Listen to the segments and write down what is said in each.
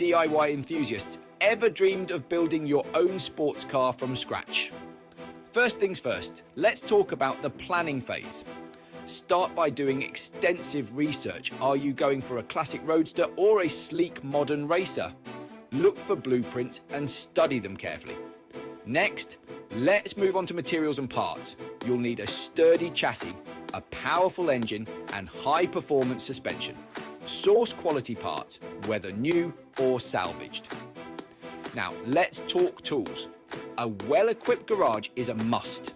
DIY enthusiasts ever dreamed of building your own sports car from scratch? First things first, let's talk about the planning phase. Start by doing extensive research. Are you going for a classic roadster or a sleek modern racer? Look for blueprints and study them carefully. Next, let's move on to materials and parts. You'll need a sturdy chassis, a powerful engine, and high-performance suspension. Source quality parts, whether new or salvaged. Now, let's talk tools. A well-equipped garage is a must.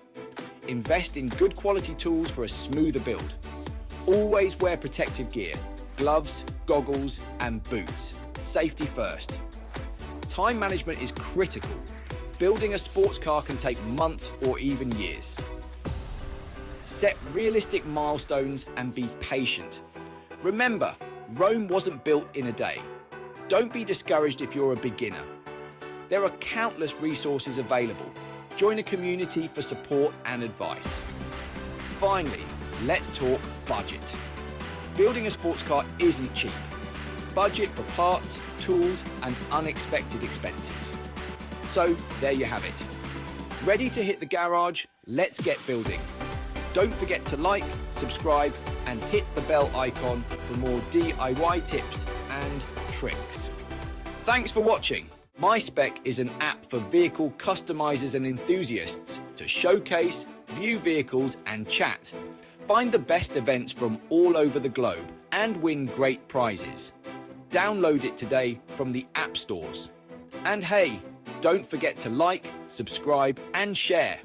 Invest in good quality tools for a smoother build. Always wear protective gear, gloves, goggles, and boots. Safety first. Time management is critical. Building a sports car can take months or even years. Set realistic milestones and be patient. Remember, Rome wasn't built in a day. Don't be discouraged if you're a beginner. There are countless resources available. Join a community for support and advice. Finally, let's talk budget. Building a sports car isn't cheap. Budget for parts, tools, and unexpected expenses. So there you have it. Ready to hit the garage? Let's get building. Don't forget to like, subscribe, and hit the bell icon for more DIY tips and tricks. Thanks for watching. MySpec is an app for vehicle customizers and enthusiasts to showcase, view vehicles, and chat. Find the best events from all over the globe and win great prizes. Download it today from the app stores. And hey, don't forget to like, subscribe, and share.